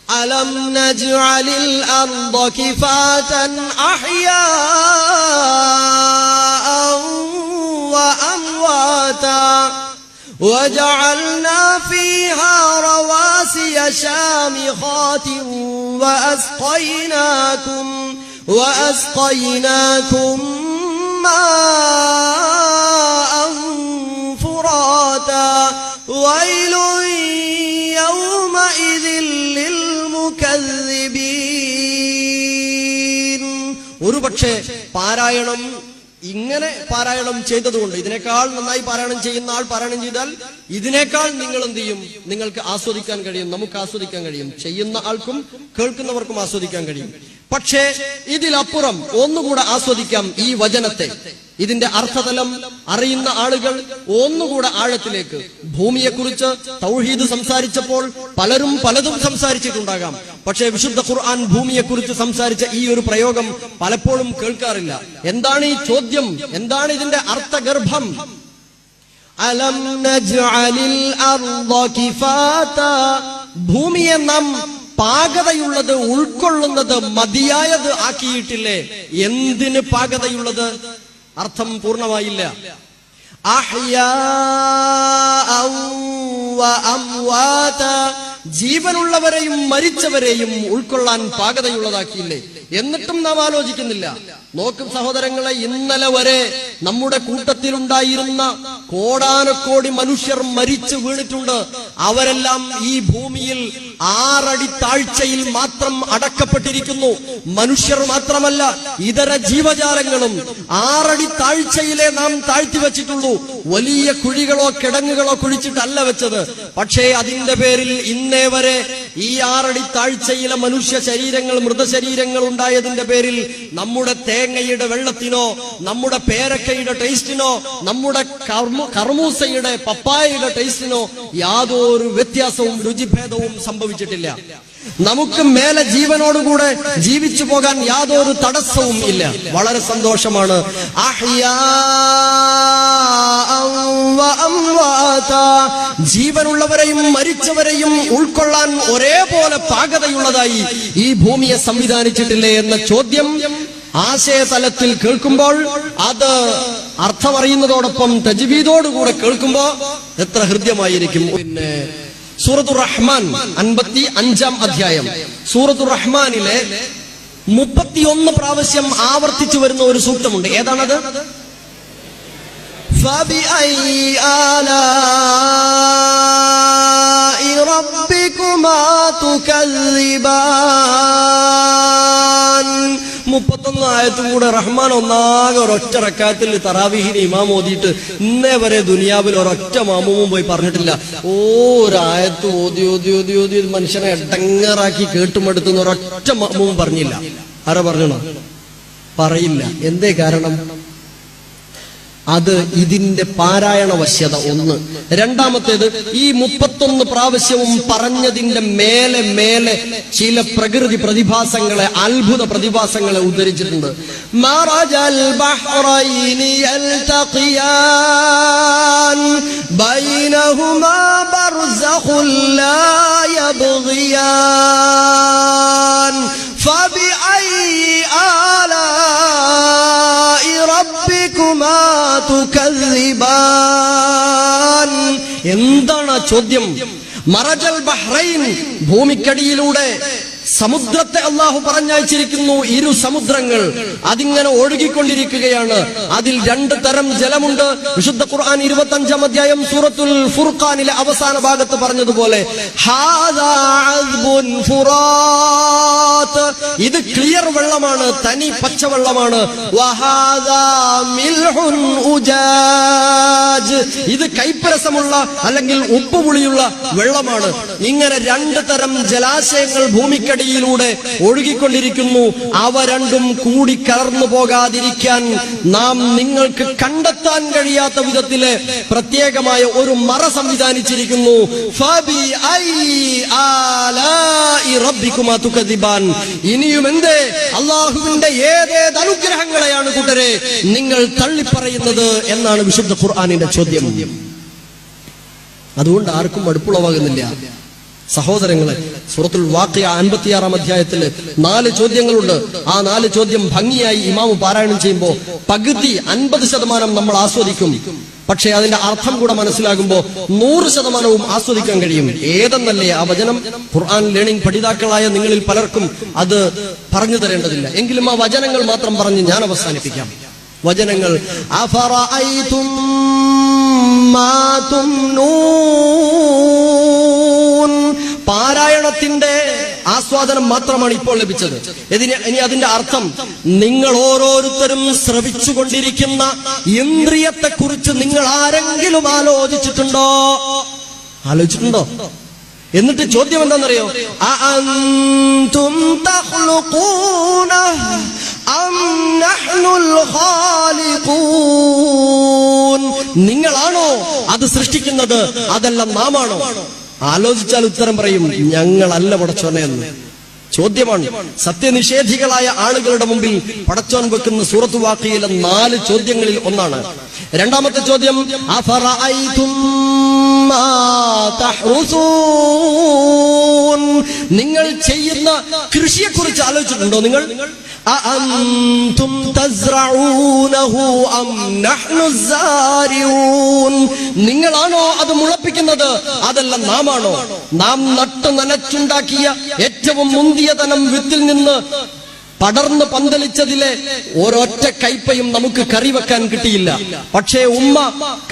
അലം നജ്അലിൽ Arda കിഫാതൻ അഹ്യാഅൻ വഅംവാതാ وجعلنا فيها رواسي شامخات وأسقيناكم ماء فراتا ويل يومئذ للمكذبين. ഒരുപക്ഷേ പാരായണം ഇങ്ങനെ പാരായണം ചെയ്തതുകൊണ്ട്, ഇതിനേക്കാൾ നന്നായി പാരായണം ചെയ്യുന്ന ആൾ പാരായണം ചെയ്താൽ ഇതിനേക്കാൾ നിങ്ങൾ എന്ത് ചെയ്യും? നിങ്ങൾക്ക് ആസ്വദിക്കാൻ കഴിയും, നമുക്ക് ആസ്വദിക്കാൻ കഴിയും, ചെയ്യുന്ന ആൾക്കും കേൾക്കുന്നവർക്കും ആസ്വദിക്കാൻ കഴിയും. പക്ഷേ ഇതിലപ്പുറം ഒന്നുകൂടെ ആസ്വദിക്കാം ഈ വചനത്തെ. ഇതിന്റെ അർത്ഥതലം അറിയുന്ന ആളുകൾ ഒന്നുകൂടെ ആഴത്തിലേക്ക്, ഭൂമിയെക്കുറിച്ച് തൗഹീദ് സംസാരിച്ചപ്പോൾ പലരും പലതും സംസാരിച്ചിട്ടുണ്ടാകാം. പക്ഷേ വിശുദ്ധ ഖുർആൻ ഭൂമിയെക്കുറിച്ച് സംസാരിച്ച ഈ ഒരു പ്രയോഗം പലപ്പോഴും കേൾക്കാറില്ല. എന്താണ് ഈ ചോദ്യം? എന്താണ് ഇതിന്റെ അർത്ഥഗർഭം? അലം നജ്അലിൽ അർദ കിഫാതാ, ഭൂമിയെ നാം പാകതയുള്ളത്, ഉൾക്കൊള്ളുന്നത്, മതിയായത് ആക്കിയിട്ടില്ലേ? എന്തിന് പാകതയുള്ളത്? അർത്ഥം പൂർണ്ണമായില്ല. അഹ്യാഅൻ വഅംവാതാ, ജീവനുള്ളവരെയും മരിച്ചവരെയും ഉൾക്കൊള്ളാൻ പാകതയുള്ളതാക്കിയില്ലേ? എന്നിട്ടും നാം ആലോചിക്കുന്നില്ല. നോക്കും സഹോദരങ്ങളെ, ഇന്നലെ വരെ നമ്മുടെ കൂട്ടത്തിലുണ്ടായിരുന്ന കോടാനക്കോടി മനുഷ്യർ മരിച്ചു വീണിട്ടുണ്ട്. അവരെല്ലാം ഈ ഭൂമിയിൽ 6 അടി താഴ്ചയിൽ മാത്രം അടക്കപ്പെട്ടിരിക്കുന്നു. മനുഷ്യർ മാത്രമല്ല, ഇതര ജീവജാലങ്ങളും 6 അടി താഴ്ചയിലെ നാം താഴ്ത്തി വെച്ചിട്ടുള്ളൂ. വലിയ കുഴികളോ കിടങ്ങുകളോ കുഴിച്ചിട്ടല്ല വെച്ചത്. പക്ഷേ അതിന്റെ പേരിൽ ഇന്നേ വരെ ഈ 6 അടി താഴ്ചയിലെ മനുഷ്യ ശരീരങ്ങൾ, മൃതശരീരങ്ങൾ ഉണ്ടായതിന്റെ പേരിൽ നമ്മുടെ തേങ്ങയുടെ വെള്ളത്തിനോ, നമ്മുടെ പേരക്കയുടെ ടേസ്റ്റിനോ, നമ്മുടെ കർമൂസയുടെ പപ്പായയുടെ ടേസ്റ്റിനോ യാതൊരു വ്യത്യാസവും രുചിഭേദവും സംഭവിച്ചിട്ടില്ല. നമുക്ക് മേലെ ജീവനോടുകൂടെ ജീവിച്ചു പോകാൻ യാതൊരു തടസ്സവും ഇല്ല. വളരെ സന്തോഷമാണ്. ജീവനുള്ളവരെയും മരിച്ചവരെയും ഉൾക്കൊള്ളാൻ ഒരേപോലെ പാകതയുള്ളതായി ഈ ഭൂമിയെ സംവിധാനിച്ചിട്ടില്ലേ എന്ന ചോദ്യം ആശയതലത്തിൽ കേൾക്കുമ്പോൾ, അത് അർത്ഥമറിയുന്നതോടൊപ്പം തജ്വീദോടുകൂടെ കേൾക്കുമ്പോ എത്ര ഹൃദ്യമായിരിക്കും. പിന്നെ സൂറത്തുർ റഹ്മാൻ 55-ാം അധ്യായം, സൂറത്തുർ റഹ്മാനിലെ 31 പ്രാവശ്യം ആവർത്തിച്ചു വരുന്ന ഒരു സൂക്തമുണ്ട്. ഏതാണത്? ഫബിഅയ്യി ആലാഇ റബ്ബികുമാ തുകദ്ദിബാൻ. 31 ആയത്തും കൂടെ റഹ്മാൻ ഒന്നാകെ ഒരൊറ്റ റക്അത്തിൽ തറാവീഹിന് ഇമാം ഓതിയിട്ട് ഇന്നേ വരെ ദുനിയാവിൽ ഒരൊറ്റ മാമൂമും പോയി പറഞ്ഞിട്ടില്ല. ഒരായത്ത് ഓതി ഓതി ഓതി ഓതി മനുഷ്യനെ എടങ്ങേറാക്കി കേട്ടുമെടുത്തുന്ന ഒരൊറ്റ മാമൂമും പറഞ്ഞില്ല. ആരാ പറഞ്ഞോ? പറയില്ല. എന്തേ കാരണം? അത് ഇതിന്റെ പാരായണ വശ്യത ഒന്ന്. രണ്ടാമത്തേത്, ഈ 31 പ്രാവശ്യവും പറഞ്ഞതിന്റെ മേലെ മേലെ ചില പ്രകൃതി പ്രതിഭാസങ്ങളെ, അത്ഭുത പ്രതിഭാസങ്ങളെ ഉദ്ധരിച്ചിട്ടുണ്ട്. മറജൽ ബഹ്റൈനി യൽതഖിയാൻ ബൈനഹുമാ ബർസഖുൻ ലാ യബ്ഗിയാൻ ഫബിഅയ്യി ആലാഇ റബ്ബികുമാ തുകദ്ദിബാൻ. എന്താണ് ആ ചോദ്യം? മറജൽ ബഹ്റൈൻ, ഭൂമിക്കടിയിലൂടെ സമുദ്രത്തെ അള്ളാഹു പറഞ്ഞയച്ചിരിക്കുന്നു. 2 സമുദ്രങ്ങൾ അതിങ്ങനെ ഒഴുകിക്കൊണ്ടിരിക്കുകയാണ്. അതിൽ 2 തരം ജലമുണ്ട്. വിശുദ്ധ ഖുർആൻ 25-ാം അധ്യായം സൂറത്തുൽ ഫുർഖാനിലെ അവസാന ഭാഗത്ത് പറഞ്ഞതുപോലെ, ഹാദാ അദ്ബുൻ ഫുറാത്ത്, ഇത് ക്ലിയർ വെള്ളമാണ്, തനി പച്ചവെള്ളമാണ്. വഹാദാ മിൽഹുൻ ഉജാജ്, ഇത് കൈപ്പരസമുള്ള അല്ലെങ്കിൽ ഉപ്പുപുളിയുള്ള വെള്ളമാണ്. ഇങ്ങനെ 2 തരം ജലാശയങ്ങൾ ഭൂമിക്ക് ിലൂടെ ഒഴുകിക്കൊണ്ടിരിക്കുന്നു. അവ രണ്ടും കൂടി കലർന്നു പോകാതിരിക്കാൻ നാം നിങ്ങൾക്ക് കണ്ടെത്താൻ കഴിയാത്ത വിധത്തിലെ പ്രത്യേകമായ ഒരു മറ സംവിധാനിച്ചിരിക്കുന്നു. ഇനിയും എന്തേ, അള്ളാഹുവിന്റെ ഏതേത് അനുഗ്രഹങ്ങളെയാണ് കൂട്ടരെ നിങ്ങൾ തള്ളിപ്പറയുന്നത് എന്നാണ് വിശുദ്ധ ഖുർആനിന്റെ ചോദ്യം. അതുകൊണ്ട് ആർക്കും മടുപ്പുളവാകുന്നില്ല. സഹോദരങ്ങളെ, സൂറത്തുൽ വാഖിഅ 56-ാം അധ്യായത്തില് 4 ചോദ്യങ്ങളുണ്ട്. ആ 4 ചോദ്യം ഭംഗിയായി ഇമാമു പാരായണം ചെയ്യുമ്പോൾ പകുതി 50% നമ്മൾ ആസ്വദിക്കും. പക്ഷേ അതിന്റെ അർത്ഥം കൂടെ മനസ്സിലാകുമ്പോൾ 100% ആസ്വദിക്കാൻ കഴിയും. ഏതെന്നല്ലേ ആ വചനം? ഖുർആൻ ലേണിംഗ് പഠിതാക്കളായ നിങ്ങളിൽ പലർക്കും അത് പറഞ്ഞു തരേണ്ടതില്ല. എങ്കിലും ആ വചനങ്ങൾ മാത്രം പറഞ്ഞ് ഞാൻ അവസാനിപ്പിക്കാം. വചനങ്ങൾ: അഫറഅയ്തും മാ തുംനൂൻ. പാരായണത്തിന്റെ ആസ്വാദനം മാത്രമാണ് ഇപ്പോൾ ലഭിച്ചത്. ഇനി അതിന്റെ അർത്ഥം, നിങ്ങൾ ഓരോരുത്തരും ശ്രവിച്ചുകൊണ്ടിരിക്കുന്ന ഇന്ദ്രിയത്തെ കുറിച്ച് നിങ്ങൾ ആരെങ്കിലും ആലോചിച്ചിട്ടുണ്ടോ? എന്നിട്ട് ചോദ്യം എന്താണെന്നറിയോ? അഅൻതും തഖ്ലുഖൂനഹു അം നഹ്നുൽ ഖാലിഖൂൻ. നിങ്ങളാണോ അത് സൃഷ്ടിക്കുന്നത്, അതല്ല നാമാണോ? ആലോചിച്ചാൽ ഉത്തരം പറയും, ഞങ്ങളല്ല പടച്ചോനെ എന്ന്. ചോദ്യമാണ്. സത്യനിഷേധികളായ ആളുകളുടെ മുമ്പിൽ പടച്ചോൻ വെക്കുന്ന സൂറത്ത് വാഖിയയിലെ 4 ചോദ്യങ്ങളിൽ ഒന്നാണ്. രണ്ടാമത്തെ ചോദ്യം: അഫറഅയ്തും മാ തഹ്റുസൂൻ. നിങ്ങൾ ചെയ്യുന്ന കൃഷിയെക്കുറിച്ച് ആലോചിച്ചിട്ടുണ്ടോ? നിങ്ങൾ അഅൻതും തസ്റഊനഹു അം നഹ്നു സാരിഊൻ. നിങ്ങളാണോ അത് മുളപ്പിക്കുന്നത്, അതല്ല നാമാണോ? നാം നട്ടു നനച്ചുണ്ടാക്കിയ ഏറ്റവും മുന്തിയ തനം വിത്തിൽ നിന്ന് പടർന്ന് പന്തലിച്ചതിലെ ഒരൊറ്റ കയ്പയും നമുക്ക് കറിവെക്കാൻ കിട്ടിയില്ല. പക്ഷേ ഉമ്മ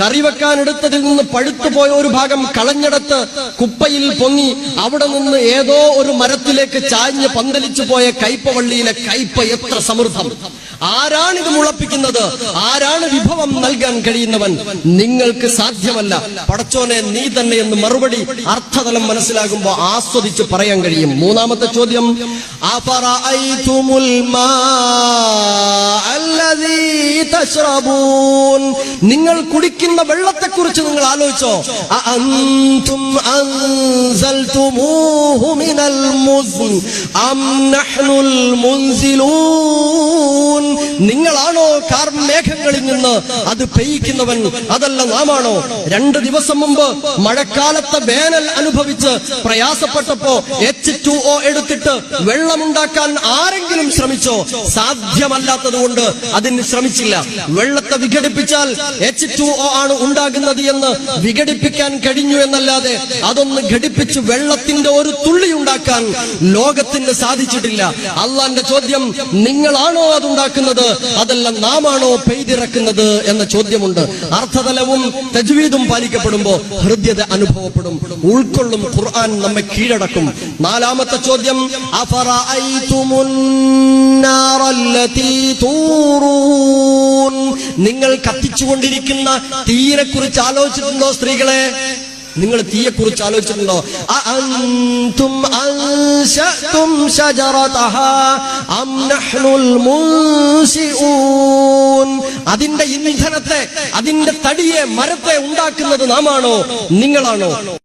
കറിവെക്കാൻ എടുത്തതിൽ നിന്ന് പഴുത്തുപോയ ഒരു ഭാഗം കളഞ്ഞെടുത്ത് കുപ്പയിൽ പൊങ്ങി അവിടെ നിന്ന് ഏതോ ഒരു മരത്തിലേക്ക് ചാഞ്ഞ് പന്തലിച്ചു പോയ കയ്പവള്ളിയിലെ കയ്പ എത്ര സമൃദ്ധം! ആരാണിത് മുളപ്പിക്കുന്നത്? ആരാണ് വിഭവം നൽകാൻ കഴിയുന്നവൻ? നിങ്ങൾക്ക് സാധ്യമല്ല, പടച്ചോനെ നീ തന്നെ എന്ന് മറുപടി അർത്ഥതലം മനസ്സിലാകുമ്പോൾ ആസ്വദിച്ച് പറയാൻ കഴിയും. മൂന്നാമത്തെ ചോദ്യം: അഫറഅയ്തുമുൽ മാഅ അല്ലദീ തശ്റബൂൻ. നിങ്ങൾ കുടിക്കുന്ന വെള്ളത്തെക്കുറിച്ച് നിങ്ങൾ ആലോചിച്ചോ? അഅൻതും അൻസൽതുമൂഹു മിനൽ മുസ്ൻ അം നഹ്നുൽ മുൻസിലൂൻ. നിങ്ങളാണോ കാർമേഘങ്ങളിൽ നിന്ന് അത് പെയ്യിക്കുന്നവൻ, അതല്ല നാമാണോ? 2 ദിവസം മുമ്പ് മഴക്കാലത്തെ വേനൽ അനുഭവിച്ച് പ്രയാസപ്പെട്ടപ്പോ H2O എടുത്തിട്ട് വെള്ളമുണ്ടാക്കാൻ ആരെങ്കിലും ശ്രമിച്ചോ? സാധ്യമല്ലാത്തതുകൊണ്ട് അതിന് ശ്രമിച്ചില്ല. വെള്ളത്തെ വിഘടിപ്പിച്ചാൽ H2O ആണ് ഉണ്ടാകുന്നത് എന്ന് വിഘടിപ്പിക്കാൻ കഴിഞ്ഞു എന്നല്ലാതെ അതൊന്ന് ഘടിപ്പിച്ച് വെള്ളത്തിന്റെ ഒരു തുള്ളി ഉണ്ടാക്കാൻ ലോകത്തിന് സാധിച്ചിട്ടില്ല. അള്ളാന്റെ ചോദ്യം: നിങ്ങളാണോ അതുണ്ടാക്കുന്നത്, അതല്ല നാമാണോ പെയ്തിറക്കുന്നത് എന്ന ചോദ്യമുണ്ട്. അർത്ഥതലവും തജ്വീദും പാലിക്കപ്പെടുമ്പോ ഹൃദ്യത അനുഭവപ്പെടും, ഉൾക്കൊള്ളും. ഖുർആൻ നമ്മെ കീഴടക്കും. നാലാമത്തെ ചോദ്യം: അഫറഅയ്തുമുൻ നാറല്ലതീ തൂറൂൻ. നിങ്ങൾ കത്തിച്ചുകൊണ്ടിരിക്കുന്ന തീയെ കുറിച്ച് ആലോചിച്ചിട്ടുണ്ടോ? സ്ത്രീകളെ, നിങ്ങൾ തീയെക്കുറിച്ച് ആലോചിച്ചിട്ടുണ്ടോ? അഅൻതും അൻശഅതും ശജറതഹാ അം നഹ്നുൽ മുൻസിഊൻ. അതിന്റെ ഇന്ധനത്തെ, അതിന്റെ തടിയെ, മരത്തെ ഉണ്ടാക്കുന്നത് നാമാണോ, നിങ്ങളാണോ?